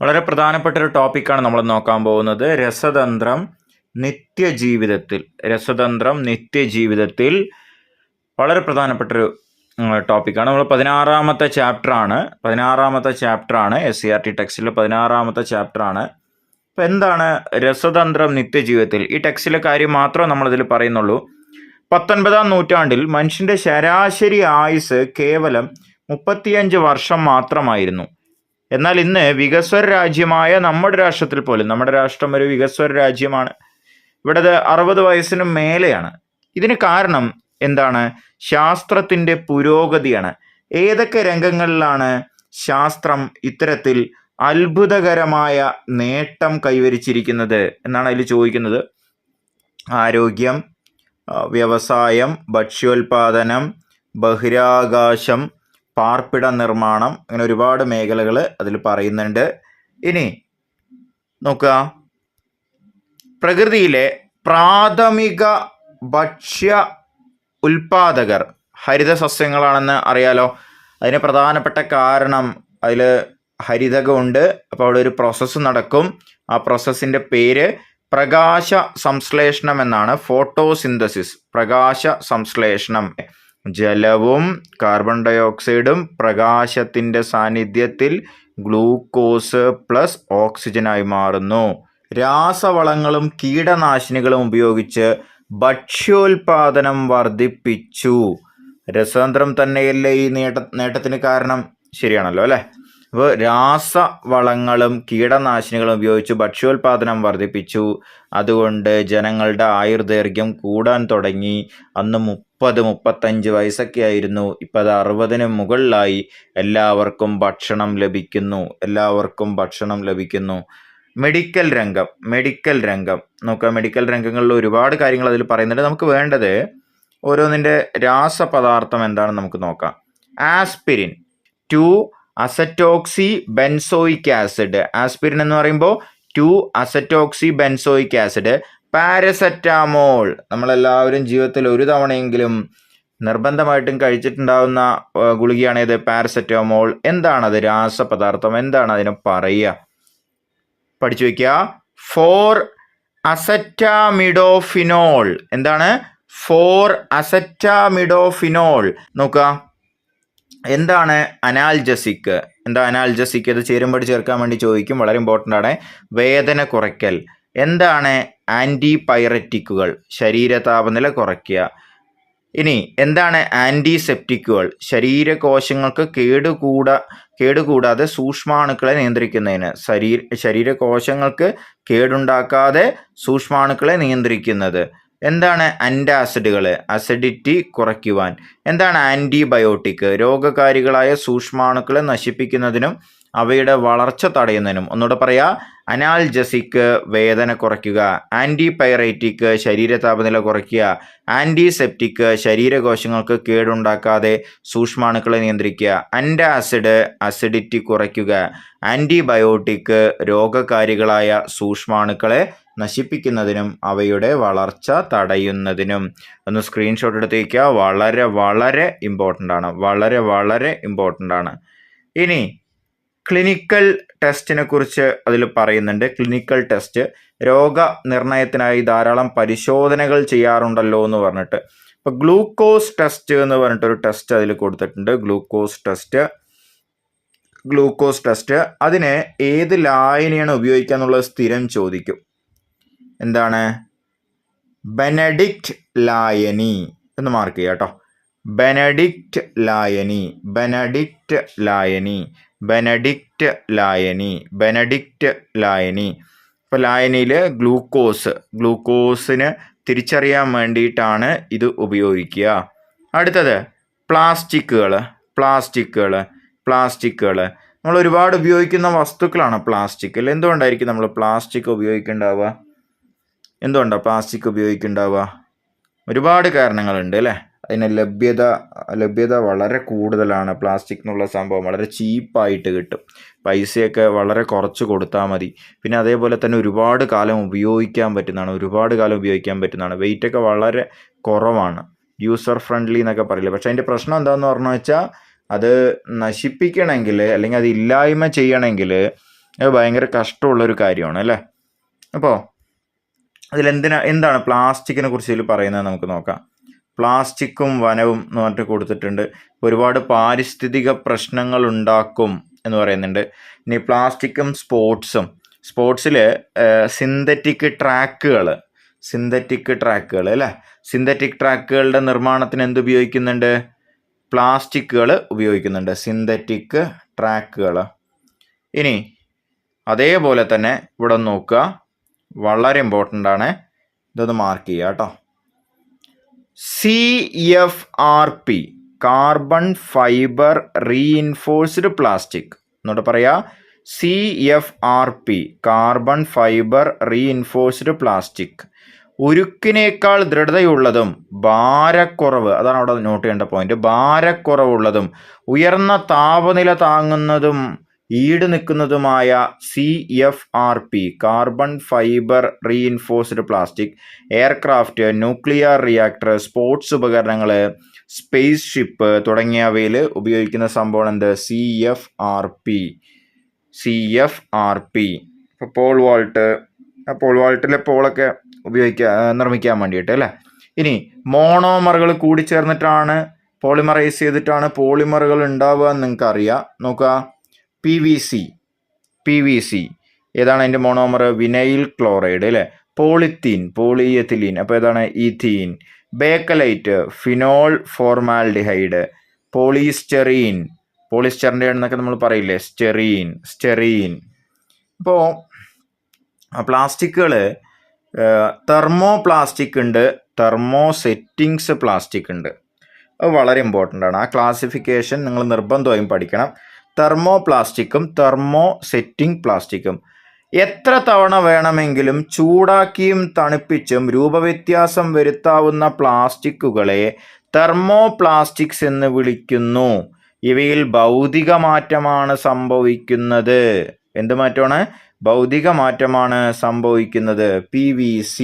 വളരെ പ്രധാനപ്പെട്ട ഒരു ടോപ്പിക്കാണ് നമ്മൾ നോക്കാൻ പോകുന്നത്. രസതന്ത്രം നിത്യജീവിതത്തിൽ വളരെ പ്രധാനപ്പെട്ടൊരു ടോപ്പിക്കാണ്. നമ്മൾ 16ാമത്തെ ചാപ്റ്ററാണ് SCERT ടെക്സ്റ്റിലെ 16ാമത്തെ ചാപ്റ്ററാണ്. അപ്പോൾ എന്താണ് രസതന്ത്രം നിത്യജീവിതത്തിൽ? ഈ ടെക്സ്റ്റിലെ കാര്യം മാത്രമേ നമ്മളിതിൽ പറയുന്നുള്ളൂ. 19ാം നൂറ്റാണ്ടിൽ മനുഷ്യൻ്റെ ശരാശരി ആയുസ് കേവലം 35 വർഷം മാത്രമായിരുന്നു. എന്നാൽ ഇന്ന് വികസ്വര രാജ്യമായ നമ്മുടെ രാഷ്ട്രത്തിൽ പോലും, നമ്മുടെ രാഷ്ട്രം ഒരു വികസ്വര രാജ്യമാണ്, ഇവിടെ 60 വയസ്സിന് മേലെയാണ്. ഇതിന് കാരണം എന്താണ്? ശാസ്ത്രത്തിൻ്റെ പുരോഗതിയാണ്. ഏതൊക്കെ രംഗങ്ങളിലാണ് ശാസ്ത്രം ഇത്തരത്തിൽ അത്ഭുതകരമായ നേട്ടം കൈവരിച്ചിരിക്കുന്നത് എന്നാണ് അതിൽ ചോദിക്കുന്നത്. ആരോഗ്യം, വ്യവസായം, ഭക്ഷ്യോൽപാദനം, ബഹിരാകാശം, പാർപ്പിട നിർമ്മാണം, അങ്ങനെ ഒരുപാട് മേഖലകൾ അതിൽ പറയുന്നുണ്ട്. ഇനി നോക്കുക, പ്രകൃതിയിലെ പ്രാഥമിക ഭക്ഷ്യ ഉൽപാദകർ ഹരിതസസ്യങ്ങളാണെന്ന് അറിയാലോ. അതിന് പ്രധാനപ്പെട്ട കാരണം അതിൽ ഹരിതകമുണ്ട്. അപ്പോൾ അവിടെ ഒരു പ്രോസസ്സ് നടക്കും. ആ പ്രോസസ്സിൻ്റെ പേര് പ്രകാശ സംശ്ലേഷണം എന്നാണ്. ഫോട്ടോസിന്തസിസ്, പ്രകാശ സംശ്ലേഷണം. ജലവും കാർബൺ ഡയോക്സൈഡും പ്രകാശത്തിൻ്റെ സാന്നിധ്യത്തിൽ ഗ്ലൂക്കോസ് പ്ലസ് ഓക്സിജനായി മാറുന്നു. രാസവളങ്ങളും കീടനാശിനികളും ഉപയോഗിച്ച് ഭക്ഷ്യോൽപാദനം വർദ്ധിപ്പിച്ചു. രസതന്ത്രം തന്നെയല്ലേ ഈ നേട്ടത്തിന് കാരണം? ശരിയാണല്ലോ അല്ലേ? അപ്പോൾ രാസവളങ്ങളും കീടനാശിനികളും ഉപയോഗിച്ച് ഭക്ഷ്യോൽപാദനം വർദ്ധിപ്പിച്ചു. അതുകൊണ്ട് ജനങ്ങളുടെ ആയുർദൈർഘ്യം കൂടാൻ തുടങ്ങി. അന്ന് 30-35 വയസ്സൊക്കെ ആയിരുന്നു. ഇപ്പോൾ അത് 60-ന് മുകളിലായി. എല്ലാവർക്കും ഭക്ഷണം ലഭിക്കുന്നു. മെഡിക്കൽ രംഗം നോക്കുക. മെഡിക്കൽ രംഗങ്ങളിൽ ഒരുപാട് കാര്യങ്ങൾ അതിൽ പറയുന്നുണ്ട്. നമുക്ക് വേണ്ടത് ഓരോന്നിൻ്റെ രാസപദാർത്ഥം എന്താണെന്ന് നമുക്ക് നോക്കാം. Aspirin 2 acetoxy benzoic acid. Aspirin എന്ന് പറയുമ്പോൾ 2 അസറ്റോക്സി ബെൻസോയിക് ആസിഡ്. പാരസെറ്റാമോൾ, നമ്മളെല്ലാവരും ജീവിതത്തിൽ ഒരു തവണയെങ്കിലും നിർബന്ധമായിട്ടും കഴിച്ചിട്ടുണ്ടാവുന്ന ഗുളികയാണ് ഇത്, പാരസെറ്റാമോൾ. എന്താണത്? രാസപദാർത്ഥം. എന്താണ് അതിന് പറയുക? പഠിച്ചു വയ്ക്കുക. 4 അസറ്റാമിഡോഫിനോൾ. എന്താണ്? 4 അസറ്റാമിഡോഫിനോൾ. നോക്കുക, എന്താണ് അനാൽജസിക്? ഇത് ചേരുമ്പോൾ ചേർക്കാൻ വേണ്ടി ചോദിക്കും. വളരെ ഇമ്പോർട്ടൻ്റ് ആണ്. വേദന കുറയ്ക്കൽ. എന്താണ് ആൻറ്റിപൈററ്റിക്കുകൾ? ശരീര താപനില കുറയ്ക്കുക. ഇനി എന്താണ് ആൻറ്റിസെപ്റ്റിക്കുകൾ? ശരീരകോശങ്ങൾക്ക് കേടുകൂടാതെ സൂക്ഷ്മാണുക്കളെ നിയന്ത്രിക്കുന്നതിന്, ശരീരകോശങ്ങൾക്ക് കേടുണ്ടാക്കാതെ സൂക്ഷ്മാണുക്കളെ നിയന്ത്രിക്കുന്നത്. എന്താണ് ആൻറ്റാസിഡുകൾ? അസിഡിറ്റി കുറയ്ക്കുവാൻ. എന്താണ് ആൻറ്റിബയോട്ടിക്? രോഗകാരികളായ സൂക്ഷ്മാണുക്കളെ നശിപ്പിക്കുന്നതിനും അവയുടെ വളർച്ച തടയുന്നതിനും. ഒന്നുകൂടെ പറയാ. അനാൽജസിക് വേദന കുറയ്ക്കുക, ആൻറ്റിപൈററ്റിക് ശരീര താപനില കുറയ്ക്കുക, ആൻറ്റിസെപ്റ്റിക് ശരീരകോശങ്ങൾക്ക് കേടുണ്ടാക്കാതെ സൂക്ഷ്മാണുക്കളെ നിയന്ത്രിക്കുക, ആൻറ്റാസിഡ് അസിഡിറ്റി കുറയ്ക്കുക, ആൻറ്റിബയോട്ടിക് രോഗകാരികളായ സൂക്ഷ്മാണുക്കളെ നശിപ്പിക്കുന്നതിനും അവയുടെ വളർച്ച തടയുന്നതിനും. ഒന്ന് സ്ക്രീൻഷോട്ട് എടുത്തേക്കുക. വളരെ ഇമ്പോർട്ടൻ്റ് ആണ്. ഇനി ക്ലിനിക്കൽ ടെസ്റ്റിനെ കുറിച്ച് അതിൽ പറയുന്നുണ്ട്. ക്ലിനിക്കൽ ടെസ്റ്റ്, രോഗനിർണയത്തിനായി ധാരാളം പരിശോധനകൾ ചെയ്യാറുണ്ടല്ലോ എന്ന് പറഞ്ഞിട്ട്. അപ്പോൾ ഗ്ലൂക്കോസ് ടെസ്റ്റ് എന്ന് പറഞ്ഞിട്ടൊരു ടെസ്റ്റ് അതിൽ കൊടുത്തിട്ടുണ്ട്. ഗ്ലൂക്കോസ് ടെസ്റ്റ് അതിന് ഏത് ലായനിയാണ് ഉപയോഗിക്കുക എന്നുള്ളത് സ്ഥിരം ചോദിക്കും. എന്താണ്? ബെനഡിക്റ്റ് ലായനി എന്ന് മാർക്ക് ചെയ്യുക കേട്ടോ. ബെനഡിക്റ്റ് ലായനി. ഇപ്പോൾ ലായനിയിൽ ഗ്ലൂക്കോസിന് തിരിച്ചറിയാൻ വേണ്ടിയിട്ടാണ് ഇത് ഉപയോഗിക്കുക. അടുത്തത് പ്ലാസ്റ്റിക്കുകൾ. നമ്മൾ ഒരുപാട് ഉപയോഗിക്കുന്ന വസ്തുക്കളാണ് പ്ലാസ്റ്റിക്. എന്തുകൊണ്ടായിരിക്കും നമ്മൾ പ്ലാസ്റ്റിക് ഉപയോഗിക്കുന്നുണ്ടാവുക? ഒരുപാട് കാരണങ്ങളുണ്ട് അല്ലേ? അതിന് ലഭ്യത വളരെ കൂടുതലാണ്. പ്ലാസ്റ്റിക് എന്നുള്ള സംഭവം വളരെ ചീപ്പായിട്ട് കിട്ടും. പൈസയൊക്കെ വളരെ കുറച്ച് കൊടുത്താൽ മതി. പിന്നെ അതേപോലെ തന്നെ ഒരുപാട് കാലം ഉപയോഗിക്കാൻ പറ്റുന്നതാണ്. വെയിറ്റൊക്കെ വളരെ കുറവാണ്. യൂസർ ഫ്രണ്ട്ലി എന്നൊക്കെ പറയില്ല. പക്ഷേ അതിൻ്റെ പ്രശ്നം എന്താണെന്ന് പറഞ്ഞു വെച്ചാൽ അത് നശിപ്പിക്കണമെങ്കിൽ അല്ലെങ്കിൽ അത് ഇല്ലായ്മ ചെയ്യണമെങ്കിൽ അത് ഭയങ്കര കഷ്ടമുള്ളൊരു കാര്യമാണ് അല്ലേ. അപ്പോൾ എന്താണ് പ്ലാസ്റ്റിക്കിനെ കുറിച്ച് ഇതിൽ പറയുന്നത് നമുക്ക് നോക്കാം. പ്ലാസ്റ്റിക്കും വനവും എന്ന് പറഞ്ഞിട്ട് കൊടുത്തിട്ടുണ്ട്. ഒരുപാട് പാരിസ്ഥിതിക പ്രശ്നങ്ങൾ ഉണ്ടാക്കും എന്ന് പറയുന്നുണ്ട്. ഇനി പ്ലാസ്റ്റിക്കും സ്പോർട്സിൽ സിന്തറ്റിക് ട്രാക്കുകൾ അല്ലേ, സിന്തറ്റിക് ട്രാക്കുകളുടെ നിർമ്മാണത്തിന് ഉപയോഗിക്കുന്നുണ്ട്? പ്ലാസ്റ്റിക്കുകൾ ഉപയോഗിക്കുന്നുണ്ട്, സിന്തറ്റിക് ട്രാക്കുകൾ. ഇനി അതേപോലെ തന്നെ ഇവിടെ നോക്കുക, വളരെ ഇമ്പോർട്ടൻ്റ് ആണ്, ഇതൊന്ന് മാർക്ക് ചെയ്യുക കേട്ടോ. CFRP carbon fibre reinforced plastic എന്നോട് പറയാ. CFRP carbon fibre reinforced plastic ഉരുക്കിനേക്കാൾ ദൃഢതയുള്ളതും ഭാരക്കുറവ്, അതാണ് അവിടെ നോട്ട് ചെയ്യേണ്ട പോയിന്റ്, ഭാരക്കുറവുള്ളതും ഉയർന്ന താപനില താങ്ങുന്നതും ഈട് നിൽക്കുന്നതുമായ CFRP carbon fibre reinforced plastic aircraft, nuclear reactor, sports ഉപകരണങ്ങൾ, സ്പേസ് ഷിപ്പ് തുടങ്ങിയവയിൽ ഉപയോഗിക്കുന്ന സംഭവം എന്ത്? CFRP. ഇപ്പോൾ പോൾ വാൾട്ടിലെ പോളൊക്കെ നിർമ്മിക്കാൻ വേണ്ടിയിട്ട് അല്ലേ. ഇനി മോണോമറുകൾ കൂടി ചേർന്നിട്ടാണ് പോളിമറൈസ് ചെയ്തിട്ടാണ് പോളിമറുകൾ ഉണ്ടാവുക എന്ന് നിങ്ങൾക്ക് അറിയാം. നോക്കുക, PVC ഏതാണ് അതിൻ്റെ മോണോമർ? വിനൈൽ ക്ലോറൈഡ് അല്ലേ. പോളിയെത്തിലീൻ അപ്പോൾ ഏതാണ്? ഈഥീൻ. Bakelite, phenol formaldehyde. പോളിസ്റ്ററിൻ്റെ എന്നൊക്കെ നമ്മൾ പറയില്ലേ, സ്റ്റെറീൻ. ഇപ്പോൾ പ്ലാസ്റ്റിക്കുകൾ തെർമോ പ്ലാസ്റ്റിക് ഉണ്ട്, തെർമോ സെറ്റിങ്സ് പ്ലാസ്റ്റിക് ഉണ്ട്. അത് വളരെ ഇമ്പോർട്ടൻ്റ് ആണ്. ആ ക്ലാസിഫിക്കേഷൻ നിങ്ങൾ നിർബന്ധമായും പഠിക്കണം. തെർമോ പ്ലാസ്റ്റിക്കും തെർമോ സെറ്റിംഗ് പ്ലാസ്റ്റിക്കും എത്ര തവണ വേണമെങ്കിലും ചൂടാക്കിയും തണുപ്പിച്ചും രൂപവ്യത്യാസം വരുത്താവുന്ന പ്ലാസ്റ്റിക്കുകളെ തെർമോ പ്ലാസ്റ്റിക്സ് എന്ന് വിളിക്കുന്നു. ഇവയിൽ ഭൗതിക മാറ്റമാണ് സംഭവിക്കുന്നത്. എന്ത് മാറ്റമാണ്? ഭൗതിക മാറ്റമാണ് സംഭവിക്കുന്നത്. PVC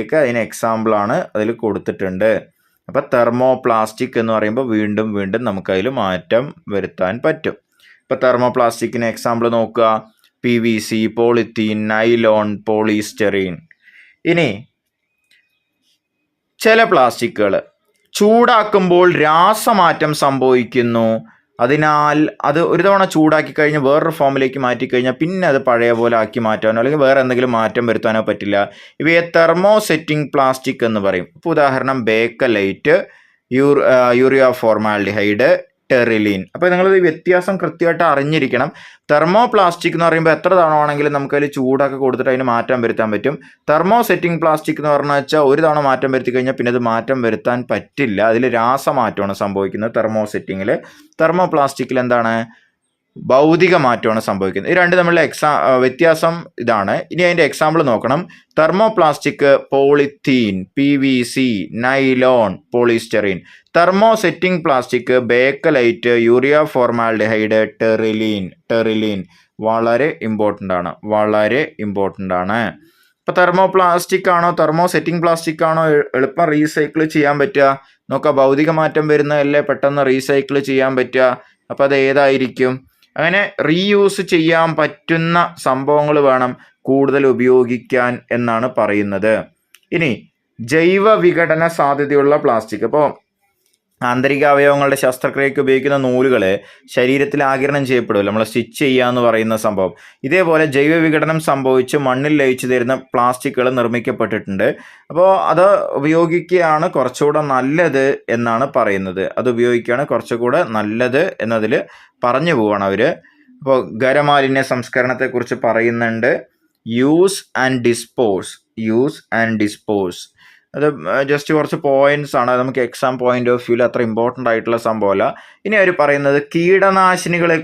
ഒക്കെ അതിന് എക്സാമ്പിളാണ്, അതിൽ കൊടുത്തിട്ടുണ്ട്. അപ്പം തെർമോ പ്ലാസ്റ്റിക് എന്ന് പറയുമ്പോൾ വീണ്ടും നമുക്കതിൽ മാറ്റം വരുത്താൻ പറ്റും. ഇപ്പോൾ തെർമോ പ്ലാസ്റ്റിക്കിന് എക്സാമ്പിൾ നോക്കുക, PVC, പോളിത്തീൻ, നൈലോൺ, പോളിസ്റ്റെറീൻ. ഇനി ചില പ്ലാസ്റ്റിക്കുകൾ ചൂടാക്കുമ്പോൾ രാസമാറ്റം സംഭവിക്കുന്നു. അതിനാൽ അത് ഒരു തവണ ചൂടാക്കി കഴിഞ്ഞ് വേറൊരു ഫോമിലേക്ക് മാറ്റിക്കഴിഞ്ഞാൽ പിന്നെ അത് പഴയ പോലെ ആക്കി മാറ്റാനോ അല്ലെങ്കിൽ വേറെ എന്തെങ്കിലും മാറ്റം വരുത്താനോ പറ്റില്ല. ഇവയെ തെർമോ സെറ്റിംഗ് പ്ലാസ്റ്റിക് എന്ന് പറയും. ഇപ്പോൾ ഉദാഹരണം ബേക്കലൈറ്റ്, യൂറിയ ഫോർമാൽഡിഹൈഡ്, ടെറിലിൻ. അപ്പോൾ നിങ്ങൾ ഈ വ്യത്യാസം കൃത്യമായിട്ട് അറിഞ്ഞിരിക്കണം. തെർമോ പ്ലാസ്റ്റിക് എന്ന് പറയുമ്പോൾ എത്ര തവണ ആണെങ്കിലും നമുക്കതിൽ ചൂടൊക്കെ കൊടുത്തിട്ട് അതിന് മാറ്റം വരുത്താൻ പറ്റും. തെർമോ സെറ്റിംഗ് പ്ലാസ്റ്റിക് എന്ന് പറഞ്ഞു വെച്ചാൽ ഒരു തവണ മാറ്റം വരുത്തി കഴിഞ്ഞാൽ പിന്നെ അത് മാറ്റം വരുത്താൻ പറ്റില്ല. അതിൽ രാസമാറ്റമാണ് സംഭവിക്കുന്നത്. തെർമോ സെറ്റിങ്ങിൽ, തെർമോ പ്ലാസ്റ്റിക്കിൽ എന്താണ്? ഭൗതിക മാറ്റമാണ് സംഭവിക്കുന്നത്. ഈ രണ്ട് തമ്മിലുള്ള വ്യത്യാസം ഇതാണ്. ഇനി അതിൻ്റെ എക്സാമ്പിൾ നോക്കണം. Thermo plastic polythene, PVC, nylon, polystyrene. Thermo setting plastic bakelite, urea formaldehyde, terylene. വളരെ ഇമ്പോർട്ടൻ്റ് ആണ്. ഇപ്പോൾ തെർമോ പ്ലാസ്റ്റിക് ആണോ തെർമോ സെറ്റിംഗ് പ്ലാസ്റ്റിക് ആണോ എളുപ്പം റീസൈക്കിൾ ചെയ്യാൻ പറ്റുക? നോക്കുക, ഭൗതിക മാറ്റം വരുന്നതല്ലേ പെട്ടെന്ന് റീസൈക്കിൾ ചെയ്യാൻ പറ്റുക. അപ്പോൾ അത് ഏതായിരിക്കും? അങ്ങനെ റീയൂസ് ചെയ്യാൻ പറ്റുന്ന സംഭവങ്ങൾ വേണം കൂടുതൽ ഉപയോഗിക്കാൻ എന്നാണ് പറയുന്നത്. ഇനി ജൈവ വിഘടന സാധ്യതയുള്ള പ്ലാസ്റ്റിക്. അപ്പോൾ ആന്തരിക അവയവങ്ങളുടെ ശസ്ത്രക്രിയയ്ക്ക് ഉപയോഗിക്കുന്ന നൂലുകൾ ശരീരത്തിൽ ആഗിരണം ചെയ്യപ്പെടുമല്ലോ, നമ്മൾ സ്റ്റിച്ച് ചെയ്യുക എന്ന് പറയുന്ന സംഭവം. ഇതേപോലെ ജൈവ വിഘടനം സംഭവിച്ച് മണ്ണിൽ ലയിച്ചു തരുന്ന പ്ലാസ്റ്റിക്കുകൾ നിർമ്മിക്കപ്പെട്ടിട്ടുണ്ട്. അപ്പോൾ അത് ഉപയോഗിക്കുകയാണ് കുറച്ചുകൂടെ നല്ലത് എന്നാണ് പറയുന്നത്. അത് ഉപയോഗിക്കുകയാണ് കുറച്ചുകൂടെ നല്ലത് എന്നതിൽ പറഞ്ഞു പോവാണ് അവർ. അപ്പോൾ ഖരമാലിന്യ സംസ്കരണത്തെക്കുറിച്ച് പറയുന്നുണ്ട്. Use and dispose. അത് ജസ്റ്റ് കുറച്ച് പോയിന്റ്സ് ആണ്. നമുക്ക് എക്സാം പോയിന്റ് ഓഫ് വ്യൂവിൽ അത്ര ഇമ്പോർട്ടൻ്റ് ആയിട്ടുള്ള സംഭവമല്ല. ഇനി അവർ പറയുന്നത് കീടനാശിനികളെ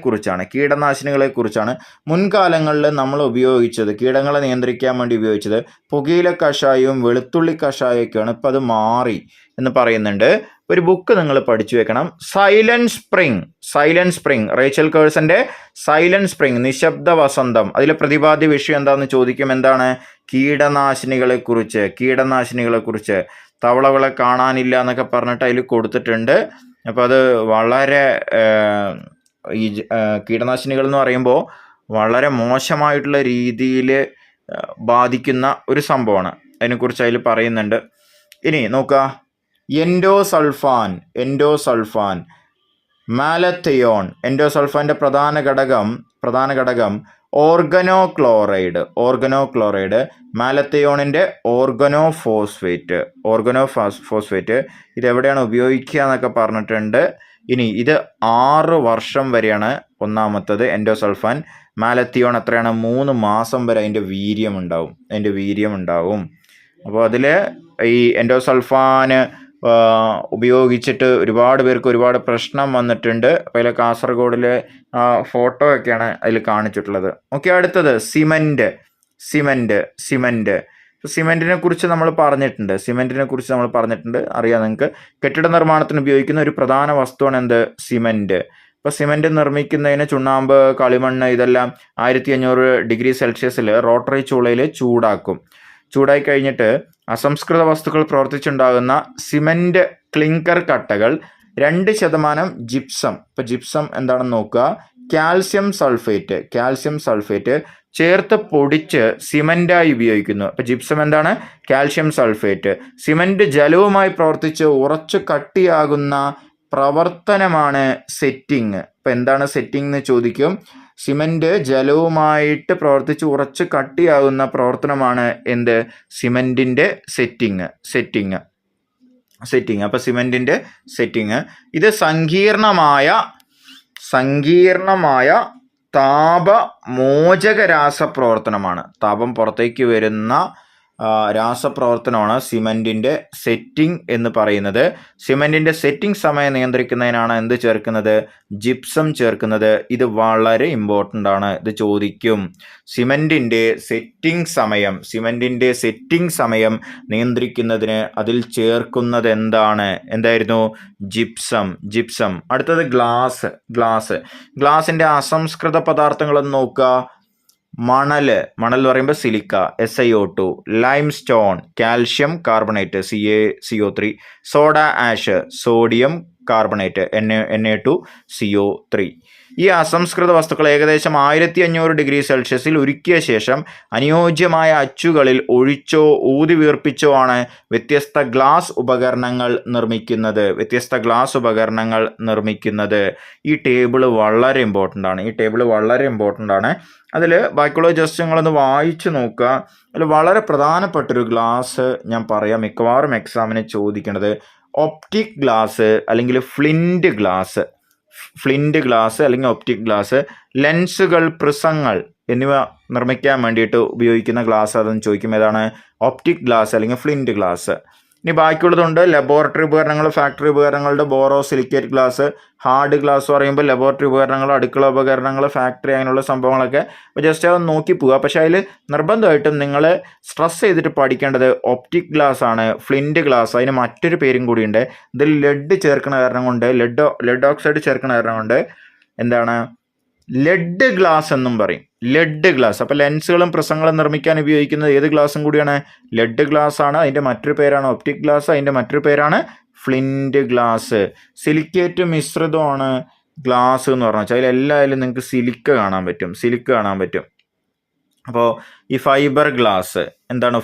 കുറിച്ചാണ്. മുൻകാലങ്ങളിൽ നമ്മൾ ഉപയോഗിച്ചത്, കീടങ്ങളെ നിയന്ത്രിക്കാൻ വേണ്ടി ഉപയോഗിച്ചത് പുകയില കഷായവും വെളുത്തുള്ളി കഷായമൊക്കെയാണ്. ഇപ്പം അത് മാറി എന്ന് പറയുന്നുണ്ട്. ഒരു ബുക്ക് നിങ്ങൾ പഠിച്ചു വെക്കണം, സൈലന്റ് സ്പ്രിംഗ്, റേച്ചൽ കേഴ്സന്റെ സൈലന്റ് സ്പ്രിംഗ്, നിശബ്ദ വസന്തം. അതിലെ പ്രതിപാദ്യ വിഷയം എന്താണെന്ന് ചോദിക്കും. എന്താണ്? കീടനാശിനികളെ കുറിച്ച്. തവളകളെ കാണാനില്ല എന്നൊക്കെ പറഞ്ഞിട്ട് അതിൽ കൊടുത്തിട്ടുണ്ട്. അപ്പോൾ അത് വളരെ ഈ കീടനാശിനികൾ എന്ന് പറയുമ്പോൾ വളരെ മോശമായിട്ടുള്ള രീതിയിൽ ബാധിക്കുന്ന ഒരു സംഭവമാണ്. അതിനെക്കുറിച്ച് അതിൽ പറയുന്നുണ്ട്. ഇനി നോക്കുക, എൻഡോസൾഫാൻ, മാലത്തയോൺ. എൻഡോസൾഫാൻ്റെ പ്രധാന ഘടകം ഓർഗനോക്ലോറൈഡ്. മാലത്തയോണിൻ്റെ ഓർഗനോഫോസ്ഫേറ്റ്. ഇതെവിടെയാണ് ഉപയോഗിക്കുക എന്നൊക്കെ പറഞ്ഞിട്ടുണ്ട്. ഇനി ഇത് 6 വർഷം വരെയാണ് ഒന്നാമത്തത് എൻഡോസൾഫാൻ. മാലത്തിയോൺ എത്രയാണ്? 3 മാസം വരെ അതിൻ്റെ വീര്യം ഉണ്ടാവും. അപ്പോൾ അതിൽ ഈ എൻഡോസൾഫാന് ഉപയോഗിച്ചിട്ട് ഒരുപാട് പേർക്ക് ഒരുപാട് പ്രശ്നം വന്നിട്ടുണ്ട്. അപ്പോൾ അതിൽ കാസർഗോഡിലെ ഫോട്ടോ ഒക്കെയാണ് അതിൽ കാണിച്ചിട്ടുള്ളത്. ഓക്കെ, അടുത്തത് സിമൻറ്റ്. സിമൻറ്റിനെ കുറിച്ച് നമ്മൾ പറഞ്ഞിട്ടുണ്ട്. അറിയാം നിങ്ങൾക്ക്. കെട്ടിട നിർമ്മാണത്തിന് ഉപയോഗിക്കുന്ന ഒരു പ്രധാന വസ്തുവാണ് എന്ത്? സിമൻറ്റ്. ഇപ്പോൾ സിമൻറ്റ് നിർമ്മിക്കുന്നതിന് ചുണ്ണാമ്പ്, കളിമണ്ണ് ഇതെല്ലാം 1500 ഡിഗ്രി സെൽഷ്യസിൽ റോട്ടറി ചൂളയിൽ ചൂടായി കഴിഞ്ഞിട്ട് അസംസ്കൃത വസ്തുക്കൾ പ്രവർത്തിച്ചുണ്ടാകുന്ന സിമൻറ്റ് ക്ലിങ്കർ കട്ടകൾ 2% ജിപ്സം. ഇപ്പോൾ ജിപ്സം എന്താണെന്ന് നോക്കുക. കാൽസ്യം സൾഫേറ്റ് ചേർത്ത് പൊടിച്ച് സിമൻ്റായി ഉപയോഗിക്കുന്നു. അപ്പോൾ ജിപ്സം എന്താണ്? Calcium sulphate. സിമൻറ്റ് ജലവുമായി പ്രവർത്തിച്ച് ഉറച്ചു കട്ടിയാകുന്ന പ്രവർത്തനമാണ് സെറ്റിംഗ്. ഇപ്പോൾ എന്താണ് സെറ്റിംഗ് എന്ന് ചോദിക്കും. സിമൻറ്റ് ജലവുമായിട്ട് പ്രവർത്തിച്ച് ഉറച്ച് കട്ടിയാകുന്ന പ്രവർത്തനമാണ് എന്ത്? സിമൻറ്റിൻ്റെ സെറ്റിംഗ്. അപ്പോൾ സിമൻറ്റിൻ്റെ സെറ്റിംഗ് ഇത് സങ്കീർണമായ താപമോചക രാസപ്രവർത്തനമാണ്. താപം പുറത്തേക്ക് വരുന്ന രാസപ്രവർത്തനമാണ് സിമൻറ്റിൻ്റെ സെറ്റിംഗ് എന്ന് പറയുന്നത്. സിമൻറ്റിൻ്റെ സെറ്റിംഗ് സമയം നിയന്ത്രിക്കുന്നതിനാണ് എന്ത് ചേർക്കുന്നത്? ജിപ്സം ചേർക്കുന്നത്. ഇത് വളരെ ഇമ്പോർട്ടൻ്റ് ആണ്. ഇത് ചോദിക്കും. സിമൻറ്റിൻ്റെ സെറ്റിംഗ് സമയം നിയന്ത്രിക്കുന്നതിന് അതിൽ ചേർക്കുന്നത് എന്തായിരുന്നു? ജിപ്സം. അടുത്തത് ഗ്ലാസിൻ്റെ അസംസ്കൃത പദാർത്ഥങ്ങളെന്ന് നോക്കുക. മണൽ എന്ന് പറയുമ്പോൾ silica, SiO2, limestone, calcium carbonate, CaCO3, soda ash, sodium carbonate, Na2CO3. ഈ അസംസ്കൃത വസ്തുക്കൾ ഏകദേശം 1500 ഡിഗ്രി സെൽഷ്യസിൽ ഉരുക്കിയ ശേഷം അനുയോജ്യമായ അച്ചുകളിൽ ഒഴിച്ചോ ഊതി വീർപ്പിച്ചോ ആണ് വ്യത്യസ്ത ഗ്ലാസ് ഉപകരണങ്ങൾ നിർമ്മിക്കുന്നത്. ഈ ടേബിൾ വളരെ ഇമ്പോർട്ടൻ്റ് ആണ്. അതിൽ ബാക്കിയുള്ള ജസ്റ്റ് നിങ്ങളൊന്ന് വായിച്ചു നോക്കുക. അതിൽ വളരെ പ്രധാനപ്പെട്ടൊരു ഗ്ലാസ് ഞാൻ പറയാം, മിക്കവാറും എക്സാമിന് ചോദിക്കുന്നത്. ഒപ്റ്റിക് ഗ്ലാസ് അല്ലെങ്കിൽ ഫ്ലിൻറ്റ് ഗ്ലാസ് അല്ലെങ്കിൽ ഒപ്റ്റിക് ഗ്ലാസ്. ലെൻസുകൾ, പ്രിസങ്ങൾ എന്നിവ നിർമ്മിക്കാൻ വേണ്ടിയിട്ട് ഉപയോഗിക്കുന്ന ഗ്ലാസ് അതെന്ന് ചോദിക്കും. ഏതാണ്? ഒപ്റ്റിക് ഗ്ലാസ് അല്ലെങ്കിൽ ഫ്ലിൻറ്റ് ഗ്ലാസ്. ഇനി ബാക്കിയുള്ളതുണ്ട്. ലബോറട്ടറി ഉപകരണങ്ങൾ, ഫാക്ടറി ഉപകരണങ്ങളുടെ ബോറോസിലിക്കേറ്റ് ഗ്ലാസ്. ഹാർഡ് ഗ്ലാസ് പറയുമ്പോൾ ലബോറട്ടറി ഉപകരണങ്ങൾ, അടുക്കള ഉപകരണങ്ങൾ, ഫാക്ടറി അങ്ങനെയുള്ള സംഭവങ്ങളൊക്കെ. അപ്പോൾ ജസ്റ്റ് അത് നോക്കി പോവുക. പക്ഷേ അതിൽ നിർബന്ധമായിട്ടും നിങ്ങൾ സ്ട്രെസ് ചെയ്തിട്ട് പഠിക്കേണ്ടത് ഒപ്റ്റിക് ഗ്ലാസ് ആണ്, ഫ്ലിൻറ്റ് ഗ്ലാസ്. അതിന് മറ്റൊരു പേരും കൂടിയുണ്ട്. ഇതിൽ ലെഡ് ചേർക്കുന്ന കാരണം കൊണ്ട്, ലെഡ് ഓക്സൈഡ് ചേർക്കുന്ന കാരണം കൊണ്ട് എന്താണ്? ലെഡ് ഗ്ലാസ് എന്നും പറയും. അപ്പോൾ ലെൻസുകളും പ്രിസങ്ങളും നിർമ്മിക്കാൻ ഉപയോഗിക്കുന്നത് ഏത് ഗ്ലാസും കൂടിയാണ്? ലെഡ് ഗ്ലാസ് ആണ്. അതിൻ്റെ മറ്റൊരു പേരാണ് ഒപ്റ്റിക് ഗ്ലാസ്. അതിൻ്റെ മറ്റൊരു പേരാണ് ഫ്ലിൻറ്റ് ഗ്ലാസ്. സിലിക്കേറ്റ് മിശ്രിതമാണ് ഗ്ലാസ് എന്ന് പറഞ്ഞാൽ. അതിലെല്ലായാലും നിങ്ങൾക്ക് സിലിക്ക കാണാൻ പറ്റും. അപ്പോൾ ഈ ഫൈബർ ഗ്ലാസ് എന്താണ്?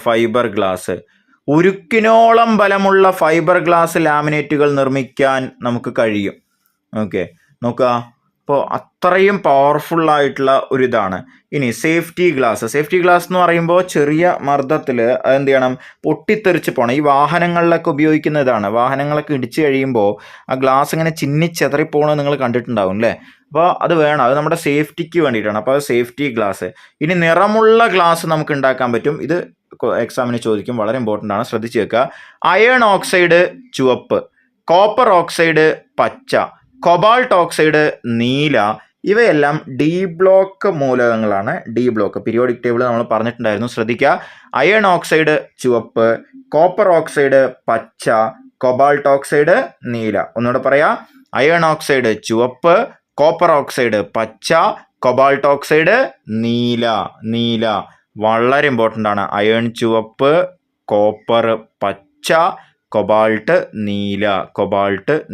ഉരുക്കിനോളം ബലമുള്ള ഫൈബർ ഗ്ലാസ് ലാമിനേറ്റുകൾ നിർമ്മിക്കാൻ നമുക്ക് കഴിയും. ഓക്കെ, നോക്കുക. അപ്പോൾ അത്രയും പവർഫുള്ളായിട്ടുള്ള ഒരിതാണ്. ഇനി സേഫ്റ്റി ഗ്ലാസ് എന്ന് പറയുമ്പോൾ ചെറിയ മർദ്ദത്തിൽ അതെന്ത് ചെയ്യണം? പൊട്ടിത്തെറിച്ച് പോകണം. ഈ വാഹനങ്ങളിലൊക്കെ ഉപയോഗിക്കുന്ന ഇതാണ്. വാഹനങ്ങളൊക്കെ ഇടിച്ച് കഴിയുമ്പോൾ ആ ഗ്ലാസ് ഇങ്ങനെ ചിന്നിച്ചെതറിപ്പോകണമെന്ന് നിങ്ങൾ കണ്ടിട്ടുണ്ടാവും അല്ലേ? അപ്പോൾ അത് വേണം. അത് നമ്മുടെ സേഫ്റ്റിക്ക് വേണ്ടിയിട്ടാണ്. അപ്പോൾ അത് സേഫ്റ്റി ഗ്ലാസ്. ഇനി നിറമുള്ള ഗ്ലാസ് നമുക്ക് ഉണ്ടാക്കാൻ പറ്റും. ഇത് എക്സാമിന് ചോദിക്കും. വളരെ ഇമ്പോർട്ടൻ്റ് ആണ്, ശ്രദ്ധിച്ച് വെക്കുക. അയൺ ഓക്സൈഡ് ചുവപ്പ്, കോപ്പർ ഓക്സൈഡ് പച്ച, കൊബാൾട്ട് ഓക്സൈഡ് നീല. ഇവയെല്ലാം ഡി ബ്ലോക്ക് മൂലകങ്ങളാണ്. പീരിയോഡിക് ടേബിൾ നമ്മൾ പറഞ്ഞിട്ടുണ്ടായിരുന്നു, ശ്രദ്ധിക്കുക. അയൺ ഓക്സൈഡ് ചുവപ്പ്, കോപ്പർ ഓക്സൈഡ് പച്ച, കൊബാൾട്ട് ഓക്സൈഡ് നീല. ഒന്നുകൂടെ പറയാം. അയൺ ഓക്സൈഡ് ചുവപ്പ്, കോപ്പർ ഓക്സൈഡ് പച്ച, കൊബാൾട്ട് ഓക്സൈഡ് നീല. വളരെ ഇമ്പോർട്ടൻ്റ് ആണ്. അയൺ ചുവപ്പ്, കോപ്പർ പച്ച, കൊബാൾട്ട്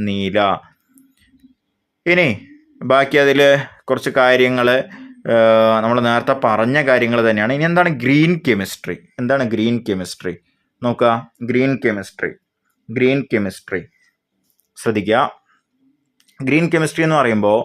നീല. ഇനി ബാക്കി അതിൽ കുറച്ച് കാര്യങ്ങൾ നമ്മൾ നേരത്തെ പറഞ്ഞ കാര്യങ്ങൾ തന്നെയാണ്. ഇനി എന്താണ് ഗ്രീൻ കെമിസ്ട്രി? എന്താണ് ഗ്രീൻ കെമിസ്ട്രി നോക്കുക. ഗ്രീൻ കെമിസ്ട്രി ശ്രദ്ധിക്കുക. ഗ്രീൻ കെമിസ്ട്രി എന്ന് പറയുമ്പോൾ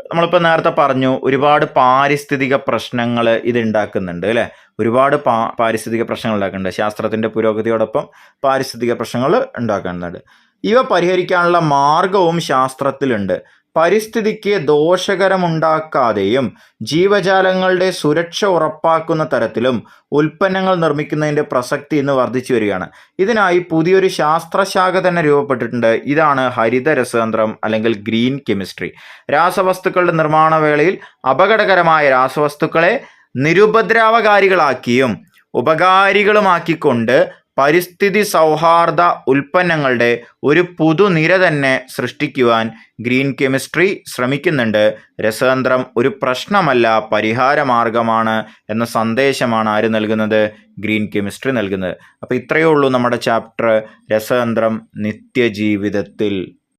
നമ്മളിപ്പോൾ നേരത്തെ പറഞ്ഞു ഒരുപാട് പാരിസ്ഥിതിക പ്രശ്നങ്ങൾ ഇത് ഉണ്ടാക്കുന്നുണ്ട് അല്ലേ. ഒരുപാട് പാരിസ്ഥിതിക പ്രശ്നങ്ങൾ ഉണ്ടാക്കുന്നുണ്ട്. ശാസ്ത്രത്തിൻ്റെ പുരോഗതിയോടൊപ്പം പാരിസ്ഥിതിക പ്രശ്നങ്ങൾ ഉണ്ടാക്കുന്നുണ്ട്. ഇവ പരിഹരിക്കാനുള്ള മാർഗവും ശാസ്ത്രത്തിലുണ്ട്. പരിസ്ഥിതിക്ക് ദോഷകരമുണ്ടാക്കാതെയും ജീവജാലങ്ങളുടെ സുരക്ഷ ഉറപ്പാക്കുന്ന തരത്തിലും ഉൽപ്പന്നങ്ങൾ നിർമ്മിക്കുന്നതിൻ്റെ പ്രസക്തി ഇന്ന് വർദ്ധിച്ചു വരികയാണ്. ഇതിനായി പുതിയൊരു ശാസ്ത്രശാഖ തന്നെ രൂപപ്പെട്ടിട്ടുണ്ട്. ഇതാണ് ഹരിത രസതന്ത്രം അല്ലെങ്കിൽ ഗ്രീൻ കെമിസ്ട്രി. രാസവസ്തുക്കളുടെ നിർമ്മാണ വേളയിൽ അപകടകരമായ രാസവസ്തുക്കളെ നിരുപദ്രവകാരികളാക്കിയും ഉപകാരികളുമാക്കിക്കൊണ്ട് പരിസ്ഥിതി സൗഹാർദ്ദ ഉൽപ്പന്നങ്ങളുടെ ഒരു പുതുനിര തന്നെ സൃഷ്ടിക്കുവാൻ ഗ്രീൻ കെമിസ്ട്രി ശ്രമിക്കുന്നുണ്ട്. രസതന്ത്രം ഒരു പ്രശ്നമല്ല, പരിഹാരമാർഗമാണ് എന്ന സന്ദേശമാണ് ആര് നൽകുന്നത്? ഗ്രീൻ കെമിസ്ട്രി നൽകുന്നത്. അപ്പോൾ ഇത്രയേ ഉള്ളൂ നമ്മുടെ ചാപ്റ്റർ രസതന്ത്രം നിത്യജീവിതത്തിൽ.